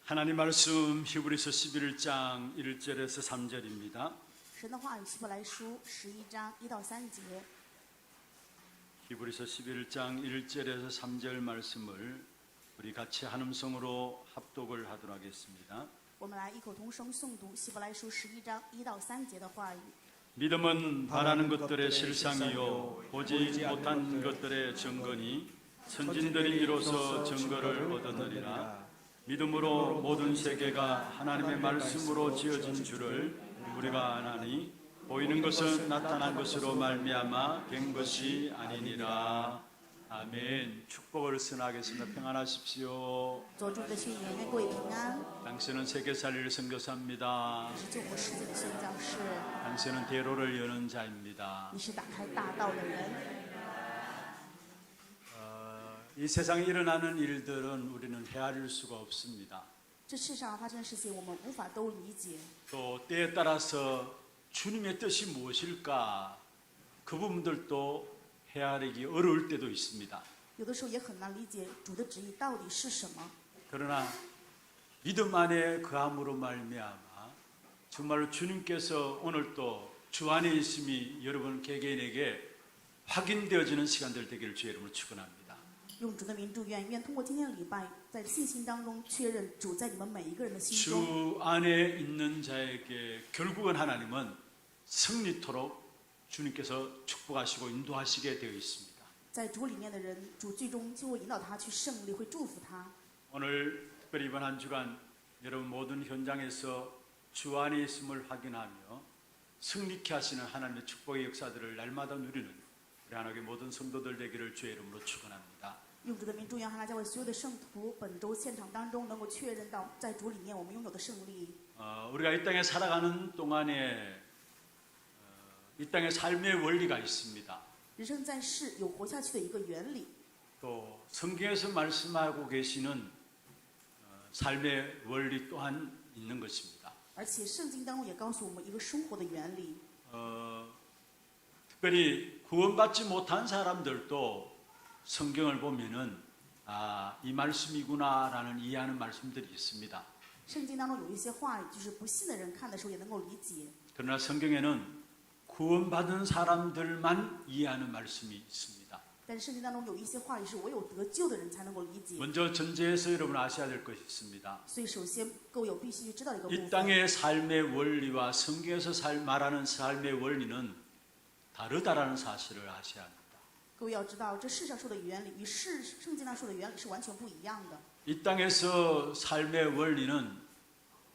하나님 말씀 히브리서 11장 1절에서 3절입니다. 神的话语希伯来书11章1到3节。 히브리서 11장 1절에서 3절 말씀을 우리 같이 한음성으로 합독을 하도록 하겠습니다. 我们来异口同声诵读希伯来书11章1到3节的话语。 믿음은 바라는 것들의 실상이요 보지 못한 것들의 증거니 선진들이 이로써 증거를 얻었느니라. 믿음으로 모든 세계가 하나님의 말씀으로 지어진 줄을 우리가 아나니 보이는 것은 나타난 것으로 말미암아 된 것이 아니니라. 아멘. 축복을 선하겠습니다. 평안하십시오. 做主的宣言，愿各位平安。 당신은 세계살리를 선교사입니다. 你是救活世界的宣教士， 당신은 대로를 여는 자입니다. 你是打开大道的人。 이 세상에 일어나는 일들은 우리는 헤아릴 수가 없습니다. 这世上发生的事情，我们无法都理解。 또 때에 따라서 주님의 뜻이 무엇일까 그 부분들도 헤아리기 어려울 때도 있습니다. 有的时候也很难理解主的旨意到底是什么。 그러나 믿음 안에 거함으로 말미암아 정말로 주님께서 오늘 또 주 안에 있음이 여러분 개개인에게 확인되어지는 시간들 되기를 주의 이름으로 축원합니다. 用主的名祝愿，愿通过今天的礼拜，在信心当中确认主在你们每一个人的心中。 주 안에 있는 자에게 결국은 하나님은 승리토록 주님께서 축복하시고 인도하시게 되어 있습니다. 在主里面的人，主最终就会引导他去胜利，会祝福他。 오늘 특별히 이번 한 주간 여러분 모든 현장에서 주 안에 있음을 확인하며 승리케 하시는 하나님의 축복의 역사들을 날마다 누리는 우리 하나님의 모든 성도들 되기를 주의 이름으로 축원합니다. 用主的名祝愿哈拉教会所有的圣徒，本周现场当中能够确认到，在主里面我们拥有的胜利。 우리가 이 땅에 살아가는 동안에 이 땅의 삶의 원리가 있습니다. 人生在世有活下去的一个原理， 또 성경에서 말씀하고 계시는 삶의 원리 또한 있는 것입니다. 而且圣经当中也告诉我们一个生活的原理。 특별히 구원받지 못한 사람들도 성경을 보면은 이 말씀이구나라는 이해하는 말씀들이 있습니다. 圣经当中有一些话语，就是不信的人看的时候也能够理解。 그러나 성경에는 구원받은 사람들만 이해하는 말씀이 있습니다. 但是圣经当中有一些话语是唯有得救的人才能够理解。 먼저 전제해서 여러분 아셔야 될 것이 있습니다. 所以首先各位有必须知道的一个部 이 分， 땅의 삶의 원리와 성경에서 말하는 삶의 원리는 다르다라는 사실을 아셔야 합니다. 各位要知道，这世上说的原理与圣经上说的原理是完全不一样的。 이 땅에서 삶의 원리는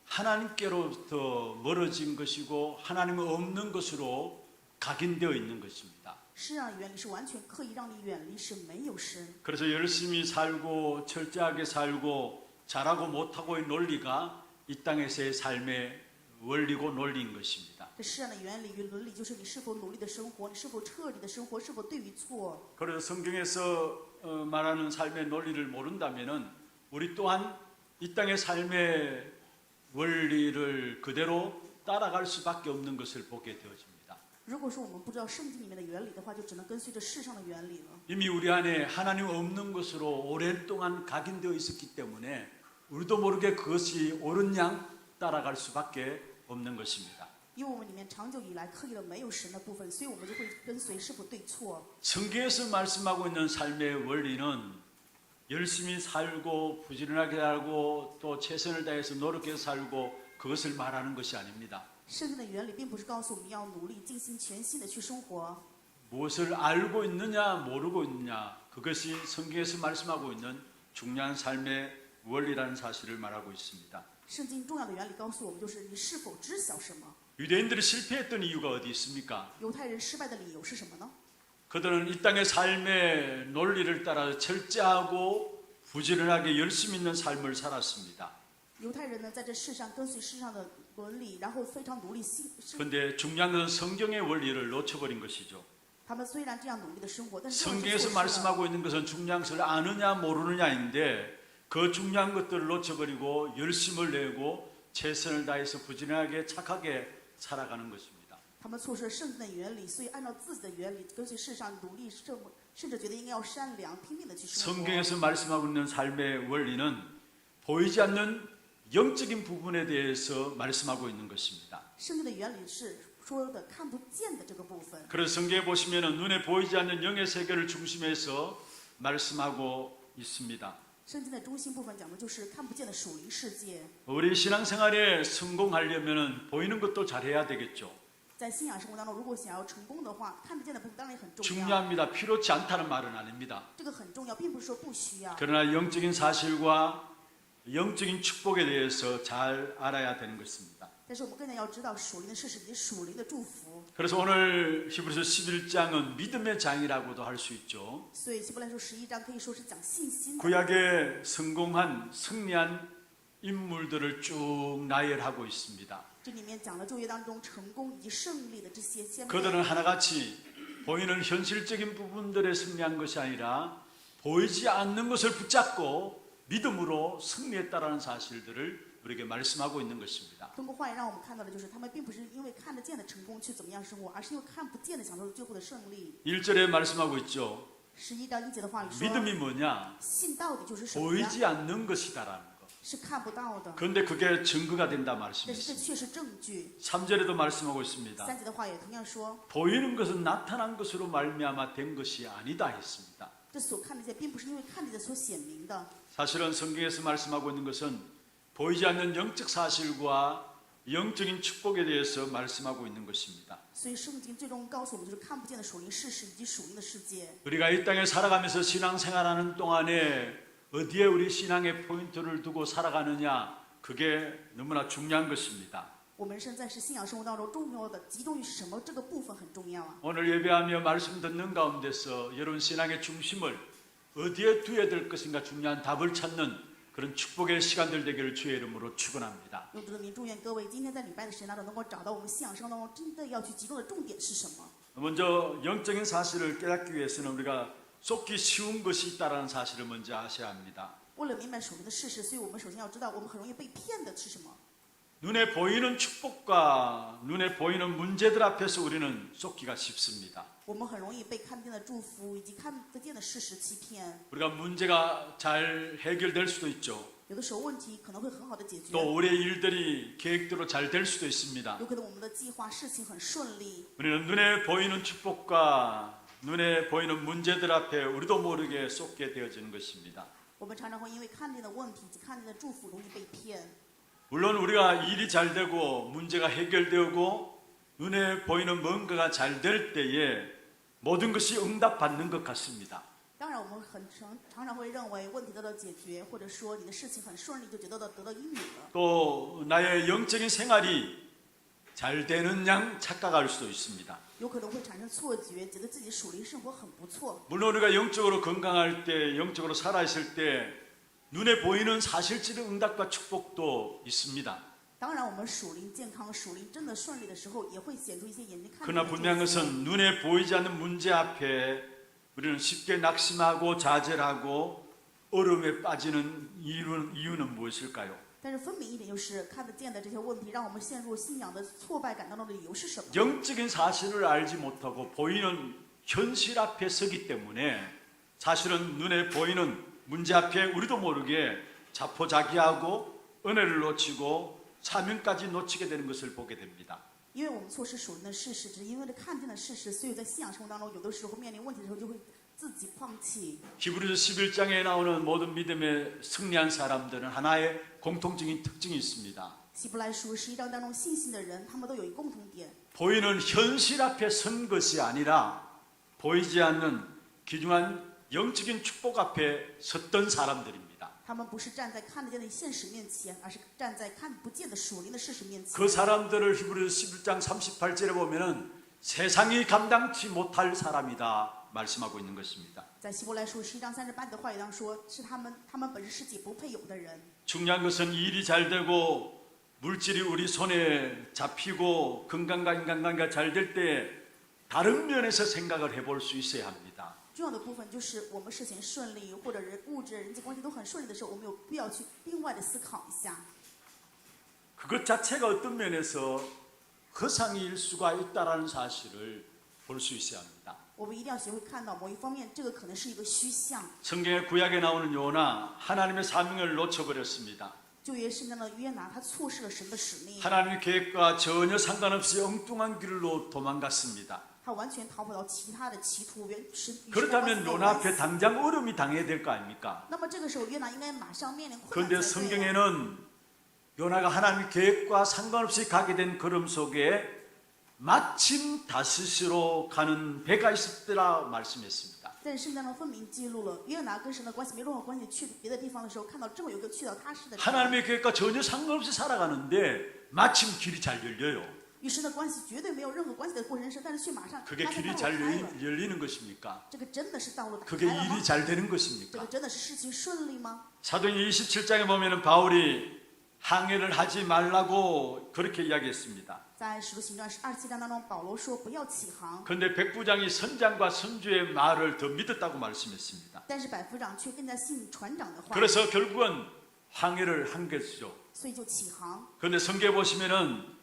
하나님께로부터 멀어진 것이고 하나님 없는 것으로 각인되어 있는 것입니다. 世上的原理是完全刻意让你远离神，没有神。 그래서 열심히 살고 철저하게 살고 잘하고 못하고의 논리가 이 땅에서의 삶의 원리고 논리인 것입니다. 这世上的原理与伦理，就是你是否努力的生活，你是否彻底的生活，是否对与错。 그래서 성경에서 말하는 삶의 논리를 모른다면은 우리 또한 이 땅의 삶의 원리를 그대로 따라갈 수밖에 없는 것을 보게 되어집니다. 如果说我们不知道圣经里面的原理的话，就只能跟随着世上的原理了。 이미 우리 안에 하나님 없는 것으로 오랫동안 각인되어 있었기 때문에 우리도 모르게 그것이 옳은 양 따라갈 수밖에 없는 것입니다. 因为我们里面长久以来刻意的没有神的部分，所以我们就会跟随是否对错。 성경에서 말씀하고 있는 삶의 원리는 열심히 살고 부지런하게 살고 또 최선을 다해서 노력해서 살고 그것을 말하는 것이 아닙니다. 圣经的原理并不是告诉我们要努力、尽心、全心的去生活。 무엇을 알고 있느냐 모르고 있느냐 그것이 성경에서 말씀하고 있는 중요한 삶의 원리라는 사실을 말하고 있습니다. 圣经重要的原理告诉我们，就是你是否知晓什么。 유대인들이 실패했던 이유가 어디 있습니까? 犹太人失败的理由是什么呢？ 그들은 이 땅의 삶의 논리를 따라 철저하고 부지런하게 열심히 있는 삶을 살았습니다. 犹太人呢，在这世上跟随世上的伦理，然后非常努力그런데 중요한 것은 성경의 원리를 놓쳐버린 것이죠. 他们虽然这样努力的生活，但是 성경에서 말씀하고 있는 것은 중요한 것을 아느냐 모르느냐인데 그 중요한 것들을 놓쳐버리고 열심을 내고 최선을 다해서 부지런하게 착하게 살아가는 것입니다. 他们错失了圣经的原理，所以按照自己的原理跟随世上努力甚至觉得应该要善良，拼命的去生活。 성경에서 말씀하고 있는 삶의 원리는 보이지 않는 영적인 부분에 대해서 말씀하고 있는 것입니다. 圣经的原理是说的看不见的这个部分。 그래서 성경에 보시면 눈에 보이지 않는 영의 세계를 중심해서 말씀하고 있습니다. 圣经的中心部分讲的就是看不见的属灵世界。 우리 신앙생활에 성공하려면 보이는 것도 잘해야 되겠죠. 在信仰生活当中，如果想要成功的话，看得见的部分当然也很重要。 중요합니다. 필요치 않다는 말은 아닙니다. 这个很重要，并不是说不需要。 그러나 영적인 사실과 영적인 축복에 대해서 잘 알아야 되는 것입니다. 但是我们更加要知道属灵的事实以及属灵的祝福。 그래서 오늘 히브리서 11장은 믿음의 장이라고도 할 수 있죠. 所以希伯来书11章可以说是讲信心的。 구약에 성공한 승리한 인물들을 쭉 나열하고 있습니다. 这里面讲了旧约当中成功以及胜利的这些先辈。 그들은 하나같이 보이는 현실적인 부분들에 승리한 것이 아니라 보이지 않는 것을 붙잡고 믿음으로 승리했다라는 사실들을 우리에게 말씀하고 있는 것입니다. 通过话语让我们看到的就是他们并不是因为看得见的成功去怎么样生活，而是因为看不见的享受最后的胜利。 1절에 말씀하고 있죠. 11章1节的话语说， 믿음이 뭐냐? 信到底就是什么呀？ 보이지 않는 것이다라는 거. 是看不到的， 그런데 그게 증거가 된다 但是这 말씀이십니다. 却是证据。 3절에도 말씀하고 있습니다. 3节的话也同样说， 보이는 것은 나타난 것으로 말미암아 된 것이 아니다 했습니다. 这所看得见，并不是因为看得见所显明的。 사실은 성경에서 말씀하고 있는 것은 보이지 않는 영적 사실과 영적인 축복에 대해서 말씀하고 있는 것입니다. 所以圣经最终告诉我们，就是看不见的属灵事实以及属灵的世界。 우리가 이 땅에 살아가면서 신앙생활하는 동안에 어디에 우리 신앙의 포인트를 두고 살아가느냐, 그게 너무나 중요한 것입니다. 我们身在是信仰生活当中重要的集中于是什么？这个部分很重要啊。 오늘 예배하며 말씀 듣는 가운데서 여러분 신앙의 중심을 어디에 두어야 될 것인가 중요한 답을 찾는 그런 축복의 시간들 되기를 주의 이름으로 축원합니다. 用主的名祝愿各位今天在礼拜的时间当中能够找到我们信仰生活当中真的要去集中的重点是什么。 먼저 영적인 사실을 깨닫기 위해서는 우리가 속기 쉬운 것이 있다는 사실을 먼저 아셔야 합니다. 为了明白属灵的事实，所以我们首先要知道我们很容易被骗的是什么。 눈에 보이는 축복과 눈에 보이는 문제들 앞에서 우리는 속기가 쉽습니다. 我们很容易被看不见的祝福以及看得见的事实欺骗。 우리가 문제가 잘 해결될 수도 있죠. 有的时候问题可能会很好的解决， 또 우리의 일들이 계획대로 잘 될 수도 있습니다. 有可能我们的计划事情很顺利。 우리는 눈에 보이는 축복과 눈에 보이는 문제들 앞에 우리도 모르게 쏟게 되어지는 것입니다. 我们常常会因为看见的问题以及看见的祝福容易被骗。 물론 우리가 일이 잘 되고 문제가 해결되고 눈에 보이는 뭔가가 잘 될 때에 모든 것이 응답받는 것 같습니다. 当然，我们常常会认为问题得到解决，或者说你的事情很顺利，就觉得得到应允了。 또 나의 영적인 생활이 잘 되는 양 착각할 수도 있습니다. 有可能会产生错觉，觉得自己属灵生活很不错。 물론 우리가 영적으로 건강할 때, 영적으로 살아있을 때 눈에 보이는 사실적인 응답과 축복도 있습니다. 当然，我们属灵健康、属灵真的顺利的时候，也会显出一些眼睛看不 그러나 见的祝 분명한 福。 것은 눈에 보이지 않는 문제 앞에 우리는 쉽게 낙심하고 좌절하고 어려움에 빠지는 이유는 무엇일까요? 但是分明一点，就是看得见的这些问题，让我们陷入信仰的挫败感当中的理由是什么？ 영적인 사실을 알지 못하고 보이는 현실 앞에 서기 때문에 사실은 눈에 보이는 문제 앞에 우리도 모르게 자포자기하고 은혜를 놓치고 사명까지 놓치게 되는 것을 보게 됩니다. 因为我们错失属灵的事实，只是因为了看见的事实，所以在信仰生活当中，有的时候面临问题的时候，就会自己放弃。 히브리서 11장에 나오는 모든 믿음에 승리한 사람들은 하나의 공통적인 특징이 있습니다. 希伯来书11章当中信心的人，他们都有一个共同点， 보이는 현실 앞에 선 것이 아니라 보이지 않는 귀중한 영적인 축복 앞에 섰던 사람들입니다. 他们不是站在看得见的现实面前，而是站在看不见的属灵的事实面前。 그 사람들을 히브리서 11장 38절에 보면은 세상이 감당치 못할 사람이다 말씀하고 있는 것입니다. 在希伯来书11章38的话语当中说，是他们本是世界不配有的人。 중요한 것은 일이 잘 되고 물질이 우리 손에 잡히고 건강과 인간관계가 잘 될 때 다른 면에서 생각을 해볼 수 있어야 합니다. 重要的部分就是我们事情顺利，或者物质、人际关系都很顺利的时候，我们有必要去另外的思考一下。 그것 자체가 어떤 면에서 허상일 수가 있다라는 사실을 볼 수 있어야 합니다. 我们一定要学会看到某一方面，这个可能是一个虚像。 성경의 구약에 나오는 요나 하나님의 사명을 놓쳐버렸습니다. 旧约圣经的约拿，他错失了神的使命， 하나님의 계획과 전혀 상관없이 엉뚱한 길로 도망갔습니다. 他完全逃跑到其他的歧途，与神 그렇다면 没有 요나 关 앞에 系。 당장 어려움이 당해야 될 거 아닙니까? 那么这个时候，约拿应该马上面临困 그런데 难才对啊。 성경에는 요나가 하나님의 계획과 상관없이 가게 된 걸음 속에 마침 다시스로 가는 배가 있었더라 말씀했습니다. 但是圣经中分明记录了约拿跟神的关系没任何关系，去别的地方的时候，看到正好有个去到他市的船， 하나님의 계획과 전혀 상관없이 살아가는데 마침 길이 잘 열려요. 与神的关系绝对没有任何关系的过程生，但是却马上 그게 发现 길이 道路 잘 开了， 열리는 것입니까? 这个真的是道路打 그게 开了吗 일이 ？ 잘 되는 这 것입니까? 个真的是事情顺利吗？ 사도행 27장에 보면은 바울이 항해를 하지 말라고 그렇게 이야기했습니다. 在使徒行传27章当中，保罗说不要起航， 그런데 백부장이 선장과 선주의 말을 더 믿었다고 말씀했습니다. 但是百夫长却更加信船长的话， 그래서 결국은 항해를 한 것이죠. 所以就起航。 그런데 성경에 보시면은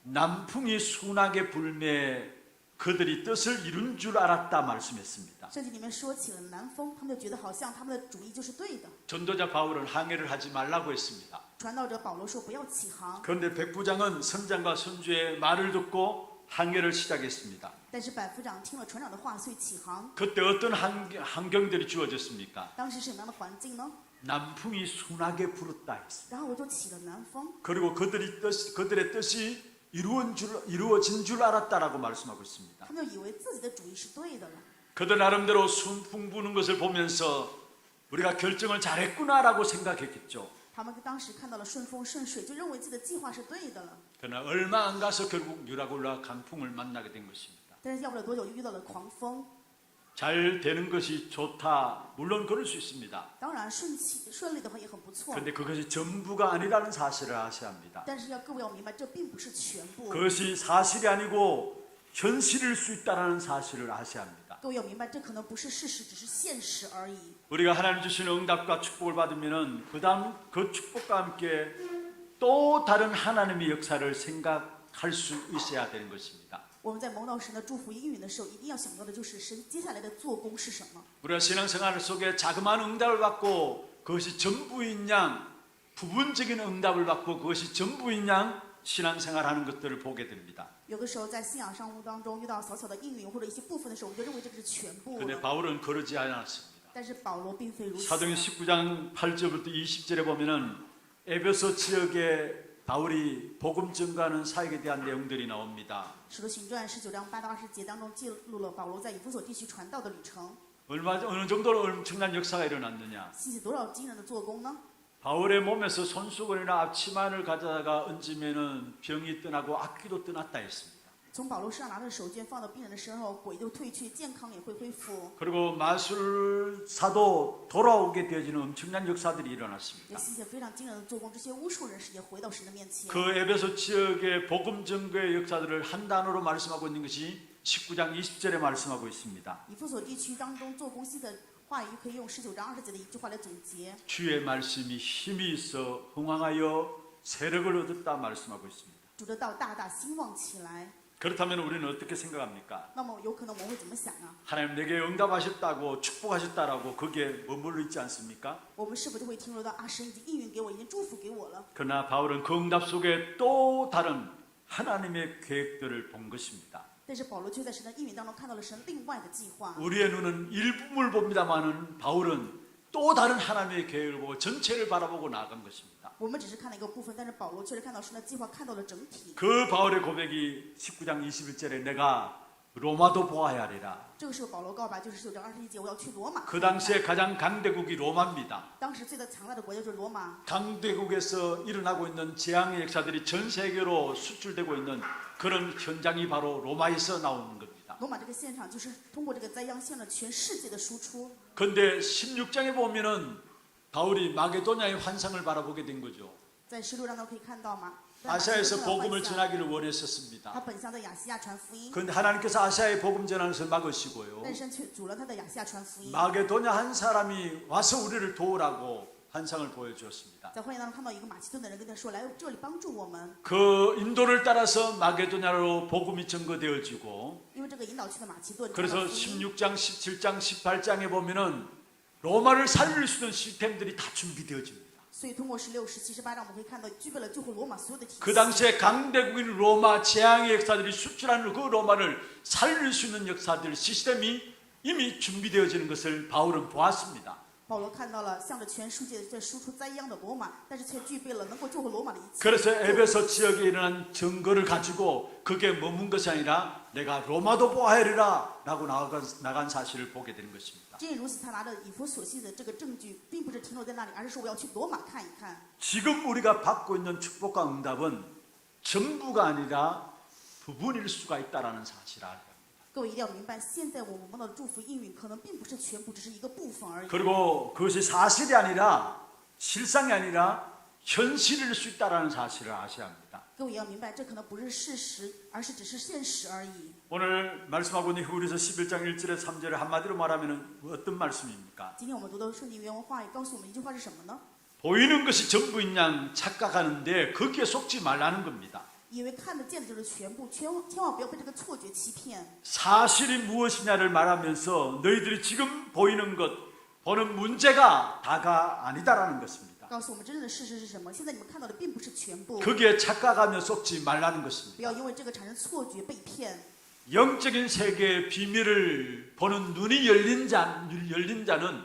남풍이 순하게 불매 그들이 뜻을 이룬 줄 알았다 말씀했습니다. 圣经里面说起了南风，他们就觉得好像他们的主意就是对的。 전도자 바울은 항해를 하지 말라고 했습니다. 传道者保罗说不要起航， 그런데 백부장은 선장과 선주의 말을 듣고 항해를 시작했습니다. 但是百夫长听了船长的话，所以起航。 그때 어떤 환경들이 주어졌습니까? 当时是什么样的环境呢？ 남풍이 순하게 불었다 했습니다. 然后我就起了南风， 그리고 그들의 뜻이 이루어진 줄 알았다라고 말씀하고 있습니다. 他们就以为自己的主意是对的了。 그들 나름대로 순풍 부는 것을 보면서 우리가 결정을 잘했구나라고 생각했겠죠. 他们当时看到了顺风顺水，就认为自己的计划是对的了。 그러나 얼마 안 가서 결국 유라굴라 강풍을 만나게 된 것입니다. 但是要不了多久，又遇到了狂风。 잘 되는 것이 좋다. 물론 그럴 수 있습니다. 当然顺利的话也很不错， 그런데 그것이 전부가 아니라는 사실을 아셔야 합니다. 但是各位要明白，这并不是全部。 그것이 사실이 아니고 현실일 수 있다는 사실을 아셔야 합니다. 各位要明白，这可能不是事实，只是现实而已。 우리가 하나님 주시는 응답과 축복을 받으면은 그다음 그 축복과 함께 또 다른 하나님의 역사를 생각할 수 있어야 되는 것입니다. 我们在蒙到神的祝福应允的时候，一定要想到的就是神接下来的做工是什么。 우리가 신앙생활 속에 자그마한 응답을 받고 그것이 전부인 양 부분적인 응답을 받고 그것이 전부인 양 신앙생활하는 것들을 보게 됩니다. 有的时候在信仰生活当中遇到小小的应允或者一些部分的时候，我们就认为这个是全部 그런데 了。 바울은 그러지 않았습니다. 但是保罗并非如此。 사도행 19장 8절부터 20절에 보면은 에베소 지역에 바울이 복음 전가하는 사역에 대한 내용들이 나옵니다. 使徒行传19章8到20节当中记录了保罗在以弗所地区传道的旅程， 어느 정도로 엄청난 역사가 일어났느냐? 兴起多少惊人的做工呢？ 바울의 몸에서 손수건이나 앞치마를 가져다가 얹으면은 병이 떠나고 악귀도 떠났다 했습니다. 从保罗身上拿着手绢放到病人的身后，鬼就退去，健康也会恢复。 그리고 마술사도 돌아오게 되어지는 엄청난 역사들이 也 일어났습니다. 兴起非常惊人的做工，这些巫术人士也回到神的面前。 그 에베소 지역의 복음 전거의 역사들을 한 단어로 말씀하고 있는 것이 19장 20절에 말씀하고 있습니다. 以弗所地区当中做工系的话语，可以用19章20节的一句话来总结： 주의 말씀이 힘이 있어 흥황하여 세력을 얻었다 말씀하고 있습니다. 主的道大大兴旺起来。 그렇다면 우리는 어떻게 생각합니까? 那么有可能我们会怎么想呢？ 하나님 내게 응답하셨다고 축복하셨다라고 거기에 머물러 있지 않습니까? 我们是否就会听说到啊，神已经应允给我，已经祝福给我了？ 그러나 바울은 그 응답 속에 또 다른 하나님의 계획들을 본 것입니다. 但是保罗却在神的应允当中看到了神另外的计划。 우리의 눈은 일부분을 봅니다마는 바울은 또 다른 하나님의 계획을 보고 전체를 바라보고 나아간 것입니다. 我们只是看了一个部分，但是保罗却是看到神的计划，看到了整体。 그 바울의 고백이 19장 21절에 내가 로마도 보아야 하리라. 这个时候保罗告白就是19章21节，我要去罗马。 그 당시에 가장 강대국이 로마입니다. 当时最强大的国家就是罗马。 강대국에서 일어나고 있는 재앙의 역사들이 전 세계로 수출되고 있는 그런 현장이 바로 로마에서 나오는 겁니다. 罗马这个现场就是通过这个灾殃向着全世界的输出。 그런데 16장에 보면은 바울이 마게도냐의 환상을 바라보게 된 거죠. 在16章当中可以看到吗？ 아시아에서 복음을 전하기를 원했었습니다. 他本想在亚细亚传福音， 그런데 하나님께서 아시아의 복음 전하는 것을 막으시고요. 但神却阻了他的亚细亚传福音。 마게도냐 한 사람이 와서 우리를 도우라고 환상을 보여주었습니다. 在会议当中看到一个马其顿的人跟他说：“来这里帮助我们。 그 인도를 따라서 마게도냐로 복음이 전거되어지고 因为这个引导去的马其顿。 그래서 传了福音 16장, 17장, 18장에 보면은 로마를 살릴 수 있는 시스템들이 다 준비되어집니다. 所以通过16、17、18章，我们可以看到具备了救回罗马所有的体系。 그 당시에 강대국인 로마 재앙의 역사들이 수출하는 그 로마를 살릴 수 있는 역사들 시스템이 이미 준비되어지는 것을 바울은 보았습니다. 保罗看到了向着全世界在输出灾殃的罗马，但是却具备了能够救回罗马的一切。 그래서 에베소 지역에 일어난 증거를 가지고 그게 머문 것이 아니라 내가 로마도 보아야리라 라고 나간 사실을 보게 되는 것입니다. 正如此，他拿着以弗所信的这个证据，并不是停留在那里，而是说我要去罗马看一看。 지금 우리가 받고 있는 축복과 응답은 전부가 아니라 부분일 수가 있다는 사실을 알아야 합니다. 各位一定要明白，现在我们梦到的祝福应允，可能并不是全部，只是一个部分而已。 그리고 그것이 사실이 아니라 실상이 아니라 현실일 수 있다는 사실을 아셔야 합니다. 各位也要明白，这可能不是事实，而是只是现实而已。 오늘 말씀하고 있는 히브리서 11장 1절에 3절에 한마디로 말하면 어떤 말씀입니까? 今天我们读的圣经原文话语告诉我们一句话是什么呢？ 보이는 것이 전부인 양 착각하는데 거기에 속지 말라는 겁니다. 以为看得见的就是全部，千万不要被这个错觉欺骗。 사실이 무엇이냐를 말하면서 너희들이 지금 보이는 것, 보는 문제가 다가 아니다라는 것입니다. 告诉我们真正的事实是什么？现在你们看到的并不是全部， 거기에 착각하며 속지 말라는 不 것입니다. 要因为这个产生错觉被骗。 영적인 세계의 비밀을 보는 눈이 열린 자는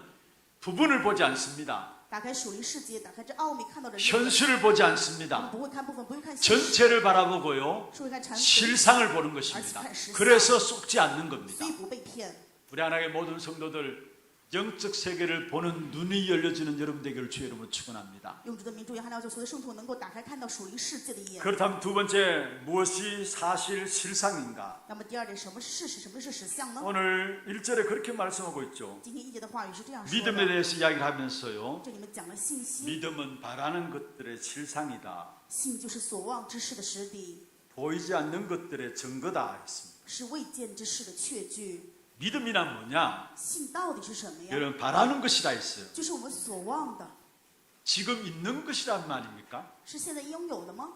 부분을 보지 않습니다. 打开属灵世界，打开这奥秘，看到的人， 현실을 보지 他们 않습니다. 不会看部分，不会看现实， 전체를 바라보고요. 是会看阐述， 실상을 보는 것입니다. 그래서 속지 않는 겁니다. 所以不被骗。 우리 하나님의 모든 성도들 영적 세계를 보는 눈이 열려지는 여러분 되기를 주의 이름으로 축원합니다. 用主的名祝愿汉教所有的圣徒能够打开看到属灵世界的眼。 그렇다면 두 번째 무엇이 사실 실상인가? 那么第二点，什么是事实，什么是实相呢？ 오늘 1절에 그렇게 말씀하고 있죠. 今天一节的话语是这样说 믿음에 的： 대해서 이야기를 하면서요. 这里面讲了信心， 믿음은 바라는 것들의 실상이다. 信就是所望之事的实底， 보이지 않는 것들의 증거다 했습니다. 是未见之事的确据。 믿음이란 뭐냐? 信到底是什么呀？ 여러분 바라는 것이라 했어요. 就是我们所望的， 지금 있는 것이란 말입니까? 是现在拥有的吗？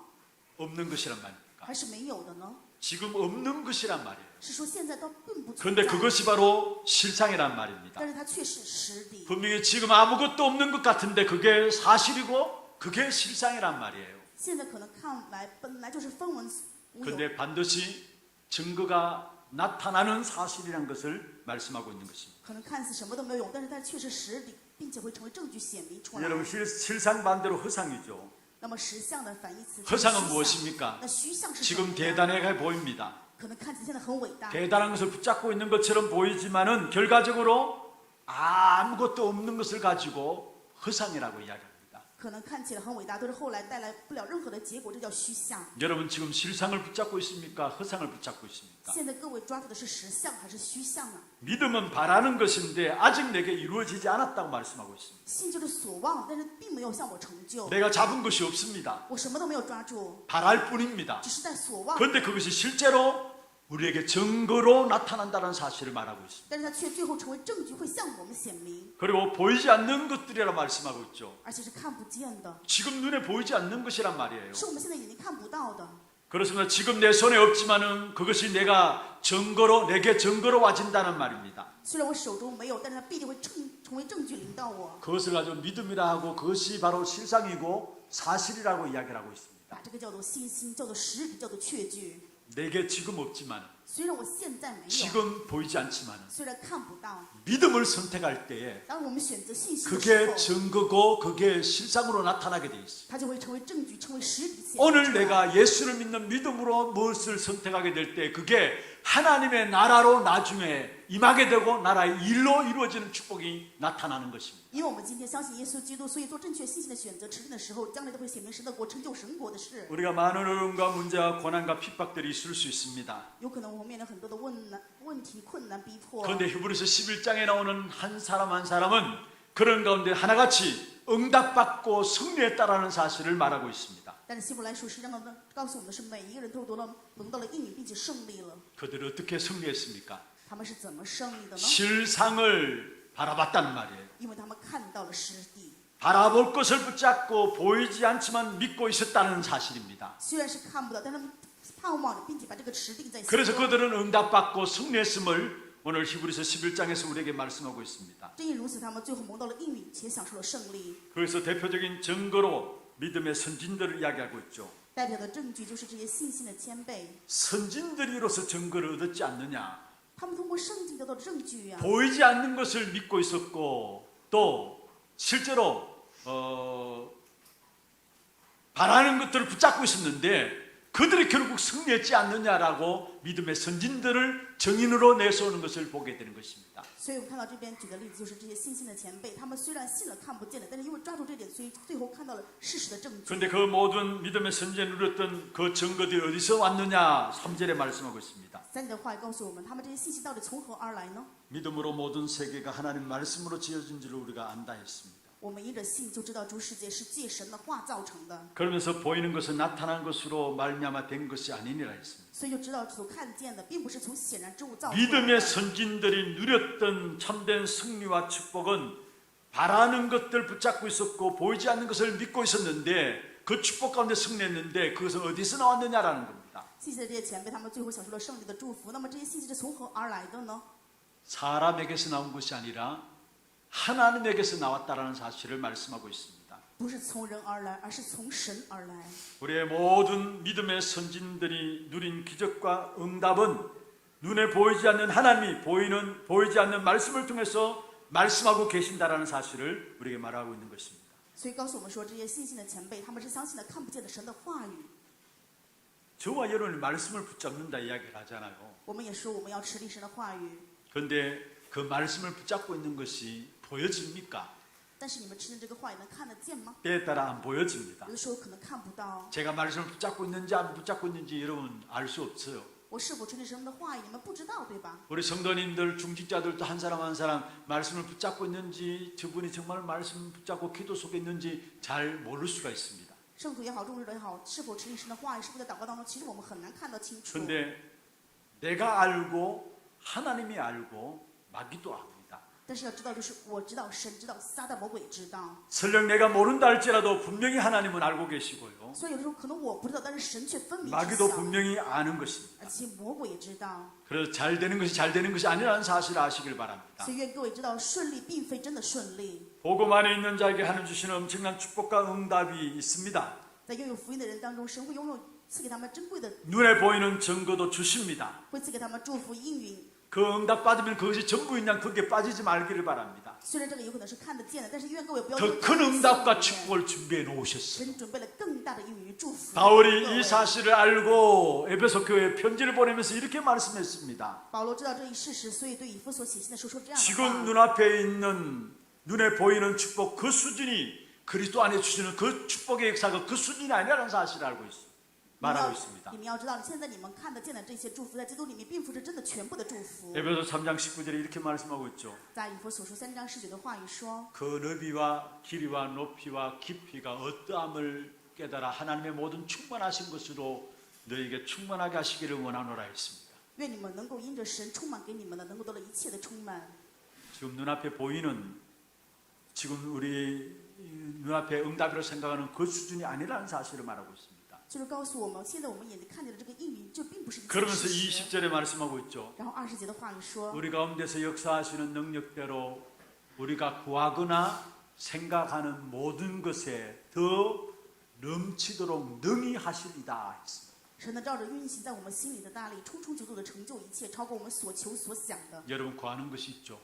없는 것이란 말입니까? 还是没有的呢？ 지금 없는 것이란 말이에요. 是说现在都并不存 그런데 在， 그것이 바로 실상이란 말입니다. 但是它却是实底。 분명히 지금 아무것도 없는 것 같은데 그게 사실이고 그게 실상이란 말이에요. 现在可能看来本来就是分文无有， 그런데 반드시 증거가 나타나는 사실이라는 것을 말씀하고 있는 것입니다. 可能看似什么都没有用，但是它却是实底，并且会成为证据显明出来。 여러분 실상 반대로 허상이죠. 那么实相的反义词， 허상은 무엇입니까? 那虚像是什 지금 么呀？ 대단해 보입니다. 可能看起来现在很伟大， 대단한 것을 붙잡고 있는 것처럼 보이지만은 결과적으로 아무것도 없는 것을 가지고 허상이라고 이야기합니다. 可能看起来很伟大，但是后来带来不了任何的结果，这叫虚像。 여러분 지금 실상을 붙잡고 있습니까? 허상을 붙잡고 있습니까? 现在各位抓住的是实相还是虚像呢？ 믿음은 바라는 것인데 아직 내게 이루어지지 않았다고 말씀하고 있습니다. 信就是所望，但是并没有向我成就， 내가 잡은 것이 없습니다. 我什么都没有抓住， 바랄 뿐입니다. 只是在所望， 그런데 그것이 실제로 우리에게 증거로 나타난다는 사실을 말하고 있습니다. 但是它却最后成为证据，会向我们显明， 그리고 보이지 않는 것들이라 말씀하고 있죠. 而且是看不见的， 지금 눈에 보이지 않는 것이란 말이에요. 是我们现在眼睛看不到的。 그렇습니다. 지금 내 손에 없지만은 그것이 내게 증거로 와진다는 말입니다. 虽然我手中没有，但是它必定会成为证据临到我， 그것을 가지고 믿음이라 하고 그것이 바로 실상이고 사실이라고 이야기를 하고 있습니다. 把这个叫做信心，叫做实底，叫做确据。 내게 지금 없지만 虽然我现在没有， 지금 보이지 않지만 虽然看不到， 믿음을 선택할 때에 当我们选择信心的时 그게 候， 증거고 그게 실상으로 나타나게 돼 있어요. 它就会成为证据，成为实底显明 오늘 出来。 내가 예수를 믿는 믿음으로 무엇을 선택하게 될 때 그게 하나님의 나라로 나중에 임하게 되고 나라의 일로 이루어지는 축복이 나타나는 것입니다. 因为我们今天相信耶稣基督，所以做正确信心的选择，持定的时候，将来都会显明神的国，成就神国的事。 우리가 많은 어려움과 문제와 고난과 핍박들이 있을 수 있습니다. 有可能我们面临很多的问题、困难、逼迫。 그런데 히브리서 11장에 나오는 한 사람 한 사람은 그런 가운데 하나같이 응답받고 승리했다라는 사실을 말하고 있습니다. 但是希伯来书实际上呢，告诉我们的是每一个人都得到了应允，并且胜利了。 그들이 어떻게 승리했습니까? 他们是怎么胜利的呢？ 실상을 바라봤다는 말이에요. 因为他们看到了实地， 바라볼 것을 붙잡고 보이지 않지만 믿고 있었다는 사실입니다. 虽然是看不到，但他们盼望着，并且把这个持定在心 그래서 中。 그들은 응답받고 승리했음을 오늘 히브리서 11장에서 우리에게 말씀하고 있습니다. 正因如此，他们最后蒙到了应允，且享受了胜利。 그래서 대표적인 증거로 믿음의 선진들을 이야기하고 있죠. 代表的证据就是这些信心的谦卑， 선진들이로서 증거를 얻었지 않느냐. 他们通过圣经得到的证据呀、 보이지 않는 것을 믿고 있었고 또 실제로 바라는 것들을 붙잡고 있었는데 그들이 결국 승리했지 않느냐라고 믿음의 선진들을 정인으로 내세우는 것을 보게 되는 것입니다. 所以我们看到这边举的例子就是这些信心的前辈，他们虽然信了看不见的，但是因为抓住这点，所以最后看到了事实的证据。 그런데 그 모든 믿음의 선지에 누렸던 그 증거들이 어디서 왔느냐 3절에 말씀하고 있습니다. 三节的话也告诉我们，他们这些信息到底从何而来呢？ 믿음으로 모든 세계가 하나님 말씀으로 지어진 줄을 우리가 안다 했습니다. 我们因着信就知道诸世界是借神的话造成的， 그러면서 보이는 것은 나타난 것으로 말미암아 된 것이 아니니라 했습니다. 所以就知道所看见的并不是从显然之物造出来 믿음의 的。 선진들이 누렸던 참된 승리와 축복은 바라는 것들 붙잡고 있었고 보이지 않는 것을 믿고 있었는데 그 축복 가운데 승리했는데 그것은 어디서 나왔느냐라는 겁니다. 信息的这些前辈，他们最后享受了胜利的祝福。那么这些信息是从何而来的呢？ 사람에게서 나온 것이 아니라 하나님에게서 나왔다라는 사실을 말씀하고 있습니다. 不是从人而来，而是从神而来。 우리의 모든 믿음의 선진들이 누린 기적과 응답은 눈에 보이지 않는 하나님이 보이지 않는 말씀을 통해서 말씀하고 계신다라는 사실을 우리에게 말하고 있는 것입니다. 所以告诉我们说，这些信心的前辈，他们是相信了看不见的神的话语。 저와 여러분이 말씀을 붙잡는다 이야기를 하잖아요. 我们也说我们要持立神的话语， 그런데 그 말씀을 붙잡고 있는 것이 보여집니까? 但是你们持定这个话语能看得见吗？ 때에 따라 안 보여집니다. 有的时候可能看不到。 제가 말씀을 붙잡고 있는지 안 붙잡고 있는지 여러분 알 수 없어요. 我是否持定神的话语，你们不知道，对吧？ 우리 성도님들 중직자들도 한 사람 한 사람 말씀을 붙잡고 있는지 저분이 정말 말씀 붙잡고 기도 속에 있는지 잘 모를 수가 있습니다. 圣徒也好，众人也好，是否持定神的话语，是否在祷告当中，其实我们很难看得清楚。 그런데 내가 알고 하나님이 알고 마귀도 압니다. 但是要知道，就是我知道，神知道，撒旦魔鬼也知道。 설령 내가 모른다 할지라도 분명히 하나님은 알고 계시고요. 所以有的时候可能我不知道，但是神却分明知 마귀도 晓， 분명히 아는 것입니다. 而且魔鬼也知道。 그래서 잘 되는 것이 잘 되는 것이 아니라는 사실을 아시길 바랍니다. 所以愿各位知道，顺利并非真的顺利。 복음 안에 있는 자에게 하나님 주시는 엄청난 축복과 응답이 있습니다. 在拥有福音的人当中，神会拥有赐给他们珍贵的， 눈에 보이는 증거도 주십니다. 会赐给他们祝福应允。 그 응답 받으면 그것이 전부인 양 거기에 빠지지 말기를 바랍니다. 虽然这个有可能是看得见的，但是愿各位不要 더 큰 응답과 축복을 준비해 놓으셨어요. 神准备了更大的应允与祝福。 바울이 이 사실을 알고 에베소 교회에 편지를 보내면서 이렇게 말씀했습니다. 保罗知道这一事实，所以对以弗所写信的时候说这样的 지금 话。 눈앞에 있는 눈에 보이는 축복 그 수준이 그리스도 안에 주시는 그 축복의 역사가 그 수준이 아니라는 사실을 알고 있습니다. 말하고 있습니다. 你们要知道，现在你们看得见的这些祝福，在基督里面并不是真的全部的祝福。 에베소 3장 19절에 이렇게 말씀하고 있죠. 在以弗所书3章19的话语说， 그 너비와 길이와 높이와 깊이가 어떠함을 깨달아 하나님의 모든 충만하신 것으로 너에게 충만하게 하시기를 원하노라 했습니다. 愿你们能够因着神充满给你们的，能够得了一切的充满。 지금 눈앞에 보이는 지금 우리 눈앞에 응답이라고 생각하는 그 수준이 아니라는 사실을 말하고 있습니다. 就是告诉我们，现在我们眼睛看见的这个应允，就并不是一切 그러면서 事实。 20절에 말씀하고 있죠. 然后20节的话语说， 우리 가운데서 역사하시는 능력대로 우리가 구하거나 생각하는 모든 것에 더 넘치도록 능히 하시리다 했습니다. 神能照着运行在我们心里的大力，充充足足的成就一切，超过我们所求所想的。 여러분 구하는 것이 있죠.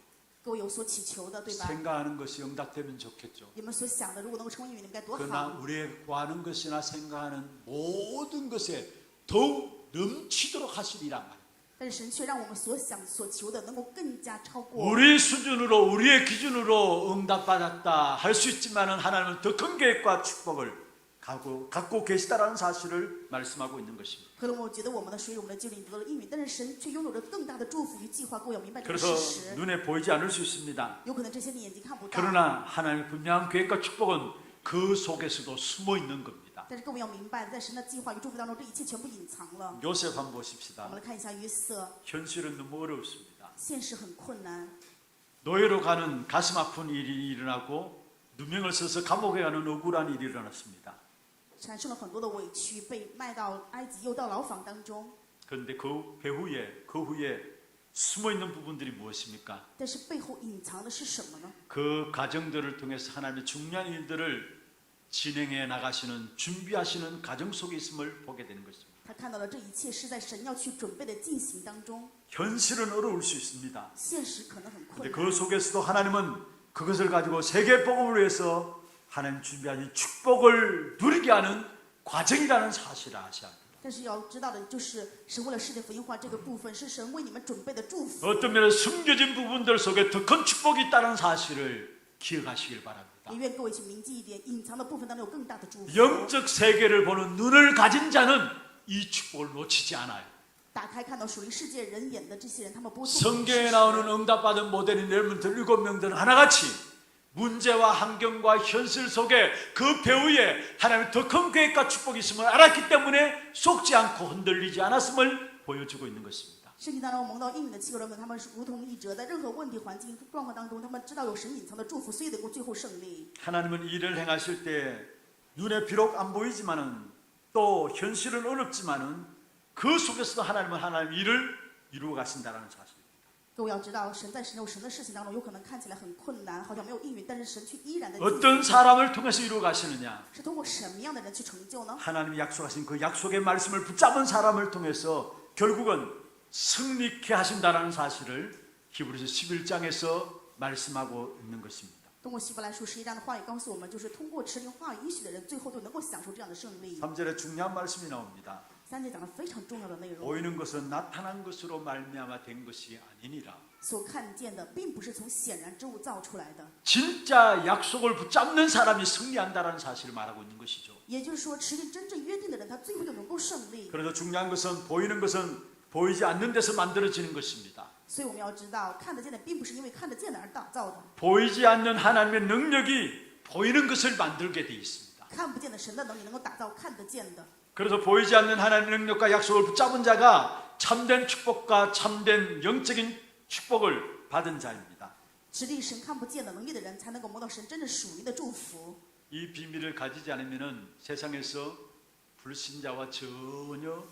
各位有所祈求的，对吧？ 생각하는 것이 응답되면 좋겠죠. 你们所想的，如果能够成为应允，该多 그러나 好！ 우리의 구하는 것이나 생각하는 모든 것에 더욱 넘치도록 하시리란 말이에요. 但是神却让我们所想所求的，能够更加超过。 우리 수준으로 우리의 기준으로 응답받았다 할 수 있지만은 하나님은 더 큰 계획과 축복을 갖고 계시다라는 사실을 말씀하고 있는 것입니다. 可能我觉得我们的水，我们的基里得了应允，但是神却拥有着更大的祝福与计划。各位要明白这个 그래서 事实。 눈에 보이지 않을 수 있습니다. 有可能这些你眼睛看不到， 그러나 하나님의 분명한 계획과 축복은 그 속에서도 숨어 있는 겁니다. 但是各位要明白，在神的计划与祝福当中，这一切全部隐藏了。 요셉 한번 我 보십시다. 们来看一下约瑟， 현실은 너무 어렵습니다. 现实很困难。 노예로 가는 가슴 아픈 일이 일어나고 누명을 써서 감옥에 가는 억울한 일이 일어났습니다. 产生了很多的委屈，被卖到埃及，又到牢房当中。 그런데 그 후에 숨어 있는 부분들이 무엇입니까? 但是背后隐藏的是什么呢？ 그 과정들을 통해서 하나님의 중요한 일들을 진행해 나가시는 준비하시는 과정 속에 있음을 보게 되는 것입니다. 他看到了这一切是在神要去准备的进行当中， 현실은 어려울 수 있습니다. 现实可能很困 근데 难， 그 속에서도 하나님은 그것을 가지고 세계 복음을 위해서 하나님 준비하신 축복을 누리게 하는 과정이라는 사실을 아셔야 합니다. 但是要知道的就是神为了世界福音化这个部分是神为你们准备的祝福， 어떤 면에 숨겨진 부분들 속에 더 큰 축복이 있다는 사실을 기억하시길 바랍니다. 也愿各位去铭记一点，隐藏的部分当中有更大的祝福。 영적 세계를 보는 눈을 가진 자는 이 축복을 놓치지 않아요. 打开看到属灵世界人眼的这些人，他们不会错过 성경에 나오는 응답받은 모델인 여러분들 7명들은 하나같이 문제와 환경과 현실 속에 그 배후에 하나님의 더 큰 계획과 축복이 있음을 알았기 때문에 속지 않고 흔들리지 않았음을 보여주고 있는 것입니다. 圣经当中蒙到应允的7个人们，他们是如同一折，在任何问题、环境、状况当中，他们知道有神隐藏的祝福，所以能够最后胜利。 하나님은 일을 행하실 때 눈에 비록 안 보이지만은 또 현실은 어렵지만은 그 속에서도 하나님은 하나님 일을 이루어 가신다는 사실. 各位要知道，神在神的事情当中，有可能看起来很困难，好像没有应允，但是神却依然的 어떤 사람을 통해서 이루어 가시느냐? 是通过什么样的人去成就呢？ 하나님이 약속하신 그 약속의 말씀을 붙잡은 사람을 통해서 결국은 승리케 하신다는 사실을 히브리서 11장에서 말씀하고 있는 것입니다. 通过希伯来书11章的话语告诉我们，就是通过持灵话语应许的人，最后都能够享受这样的胜利。 3절에 중요한 말씀이 나옵니다. 3节讲了非常重要的内容， 보이는 것은 나타난 것으로 말미암아 된 것이 아니니라. 所看见的并不是从显然之物造出来的， 진짜 약속을 붙잡는 사람이 승리한다는 사실을 말하고 있는 것이죠. 也就是说，持定真正约定的人，他最后就能够胜利。 그래서 중요한 것은 보이는 것은 보이지 않는 데서 만들어지는 것입니다. 所以我们要知道，看得见的并不是因为看得见的而打造的， 보이지 않는 하나님의 능력이 보이는 것을 만들게 돼 있습니다. 看不见的神的能力能够打造看得见的。 그래서 보이지 않는 하나님의 능력과 약속을 붙잡은 자가 참된 축복과 참된 영적인 축복을 받은 자입니다. 持定神看不见的能力的人，才能够蒙到神真正属灵的祝福。 이 비밀을 가지지 않으면 세상에서 불신자와 전혀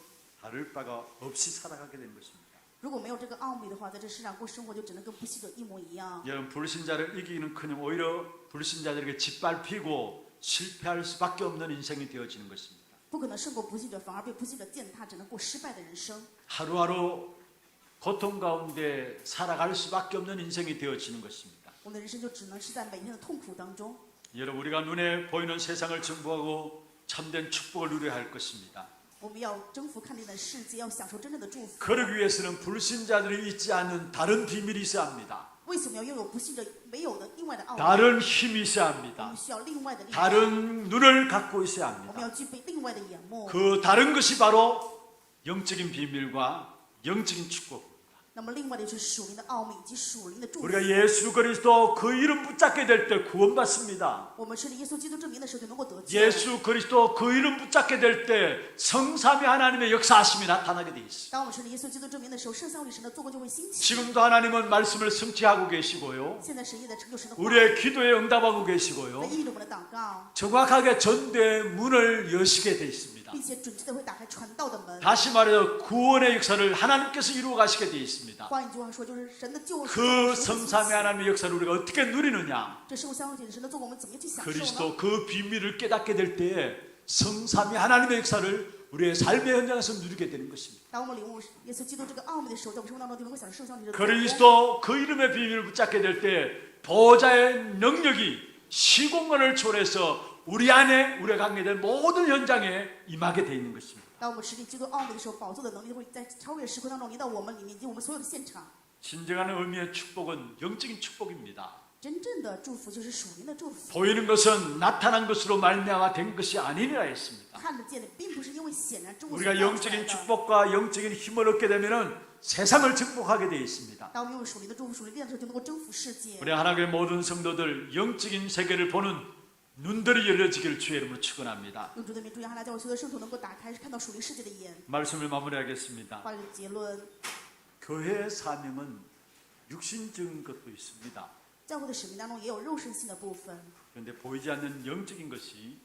다를 바가 없이 살아가게 되는 것입니다. 如果没有这个奥秘的话，在这世上过生活就只能跟不信者一模一样。 여러분 불신자를 이기기는커녕 오히려 불신자들에게 짓밟히고 실패할 수밖에 없는 인생이 되어지는 것입니다. 不可能胜过不信者，反而被不信者践踏，只能过失败的人生。 하루하루 고통 가운데 살아갈 수밖에 없는 인생이 되어지는 것입니다. 我们的人生就只能是在每天的痛苦当中。 여러분 우리가 눈에 보이는 세상을 정복하고 참된 축복을 누려야 할 것입니다. 我们要征服看见的世界，要享受真正的祝福。 그러기 위해서는 불신자들이 있지 않은 다른 비밀이 있어야 합니다. 为什么要拥有不信者没有的另外的奥秘？ 다른 힘이 있어야 我 합니다. 们需要另外的力量， 다른 눈을 갖고 있어야 我们 합니다. 要具备另外的眼目。 그 다른 것이 바로 영적인 비밀과 영적인 축복. 那么另外的就是属灵的奥秘以及属灵的祝福。 우리가 예수 그리스도 그 이름 붙잡게 될 때 구원받습니다. 我们吃了耶稣基督证明的时候，就能够得救。 예수 그리스도 그 이름 붙잡게 될 때 성삼위 하나님의 역사하심이 나타나게 돼 있어요. 当我们吃了耶稣基督证明的时候，圣三位神的做工就会兴起。 지금도 하나님은 말씀을 성취하고 계시고요. 现在神也在成就神的话， 우리의 기도에 응답하고 在 계시고요. 应着我们的祷告， 정확하게 전도의 문을 여시게 돼 있습니다. 并且准确的会打开传道的门。 다시 말해서 구원의 역사를 하나님께서 이루어 가시게 돼 있습니다. 换一句话说，就是神的救恩。 그 성삼위 하나님의 역사를 우리가 어떻게 누리느냐? 这生相应的神的做工，我们怎么样去享受呢？ 그리스도 그 비밀을 깨닫게 될 때에 성삼위 하나님의 역사를 우리의 삶의 현장에서 누리게 되는 것입니다. 当我们领悟耶稣基督这个奥秘的时候，在我们生活当中就能够享受圣相应的做工。 그리스도 그 이름의 비밀을 붙잡게 될 때 보호자의 능력이 시공간을 초월해서 우리 안에 우리가 관계된 모든 현장에 임하게 돼 있는 것입니다. 当我们持定基督奥秘的时候，宝座的能力会在超越时空当中临到我们里面，以及我们所有的现场。 진정한 의미의 축복은 영적인 축복입니다. 真正的祝福就是属灵的祝福。 보이는 것은 나타난 것으로 말미암아 된 것이 아니니라 했습니다. 看得见的，并不是因为显然之物所 우리가 造出来 영적인 的。 축복과 영적인 힘을 얻게 되면은 세상을 정복하게 되어 있습니다. 当我们拥有属灵的祝福、属灵的力量的时候，就能够征服世界。 우리 하나님의 모든 성도들 영적인 세계를 보는 눈들이 열려지기를 주의 이름으로 축원합니다. 用主的名，祝愿哈拉教会所有的圣徒能够打开看到属灵世界的眼。 말씀을 마무리하겠습니다. 话语的结论， 교회의 사명은 육신적인 것도 있습니다. 教会的使命当中也有肉身性的部分， 그런데 보이지 않는 영적인 것이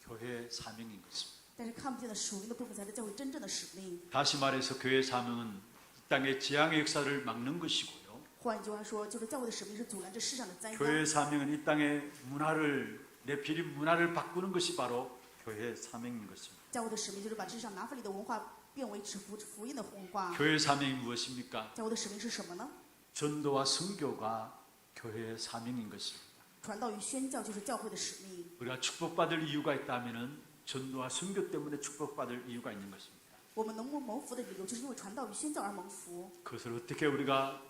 교회의 사명인 것입니다. 但是看不见的属灵的部分才是教会真正的使命。 다시 말해서 교회의 사명은 이 땅의 재앙의 역사를 막는 것이고요. 换一句话说，就是教会的使命是阻拦这世上的灾殃。 교회의 사명은 이 땅의 문화를 네피림 문화를 바꾸는 것이 바로 교회의 사명인 것입니다. 教会的使命就是把世上拿弗里的文化变为福音的文化。 교회의 사명이 무엇입니까? 教会的使命是什么呢？ 전도와 선교가 교회의 사명인 것입니다. 传道与宣教就是教会的使命。 우리가 축복받을 이유가 있다면은 전도와 선교 때문에 축복받을 이유가 있는 것입니다. 我们能够蒙福的理由，就是因为传道与宣教而蒙福。 그것을 어떻게 우리가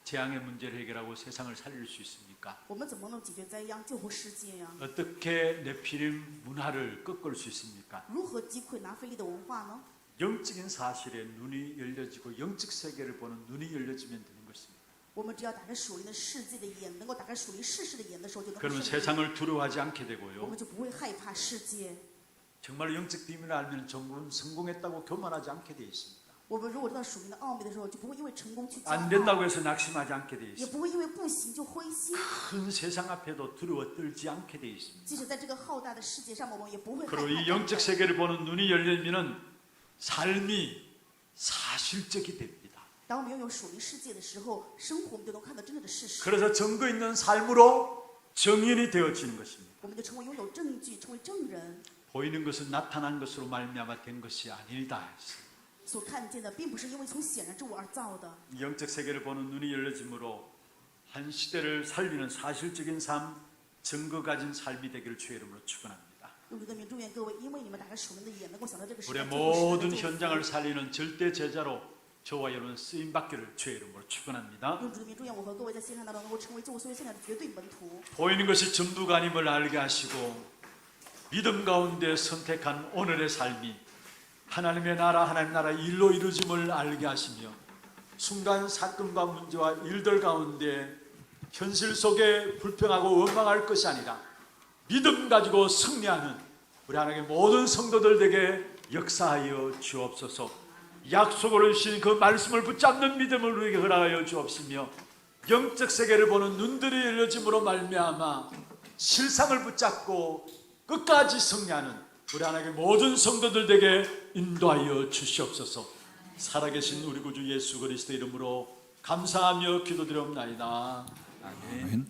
재앙의 문제를 해결하고 세상을 살릴 수 있습니까? 我们怎么能解决灾殃、救活世界呀？ 어떻게 네피림 문화를 꺾을 수 있습니까? 如何击溃拿非利的文化呢？ 영적인 사실에 눈이 열려지고 영적 세계를 보는 눈이 열려지면 되는 것입니다. 我们只要打开属灵的世界的眼，能够打开属灵世事的眼的时候，就能够 그러면 胜利。 세상을 두려워하지 않게 我 되고요. 们就不会害怕世界。 정말 영적 비밀을 알면 전부는 성공했다고 교만하지 않게 되어 있습니다. 我们如果知道属灵的奥秘的时候，就不会因为成功去骄 안 傲， 된다고 해서 낙심하지 않게 되어 也 있습니다. 不会因为不行就灰心。 큰 세상 앞에도 두려워 떨지 않게 되어 있습니다. 即使在这个浩大的世界上，我们也不会害 그리고 이 怕。 영적 세계를 보는 눈이 열리면은 삶이 사실적이 됩니다. 当我们拥有属灵世界的时候，生活我们就能看到真正的事实， 그래서 증거 있는 삶으로 정인이 되어지는 것입니다. 我们就成为拥有证据，成为证人。 보이는 것은 나타난 것으로 말미암아 된 것이 아니다. 所看见的并不是因为从显然之物而造的。 영적 세계를 보는 눈이 열려짐으로 한 시대를 살리는 사실적인 삶, 증거 가진 삶이 되기를 주의 이름으로 축원합니다. 用主的名祝愿各位，因为你们打开属灵的眼，能够想到这个时 우리의 代救活世界 모든 的祝福。 현장을 살리는 절대 제자로 저와 여러분 쓰임 받기를 주의 이름으로 축원합니다. 用主的名祝愿我和各位在线上当中能够成为救赎现在的绝对门徒。 보이는 것이 전부가 아님을 알게 하시고 믿음 가운데 선택한 오늘의 삶이 하나님의 나라, 하나님 나라 일로 이루어짐을 알게 하시며 순간 사건과 문제와 일들 가운데 현실 속에 불평하고 원망할 것이 아니라 믿음 가지고 승리하는 우리 하나님의 모든 성도들에게 역사하여 주옵소서. 약속을 주신 그 말씀을 붙잡는 믿음을 우리에게 허락하여 주옵시며 영적 세계를 보는 눈들이 열려짐으로 말미암아 실상을 붙잡고 끝까지 승리하는 우리 하나님의 모든 성도들에게 인도하여 주시옵소서. 살아계신 우리 구주 예수 그리스도 이름으로 감사하며 기도드리옵나이다. 아멘.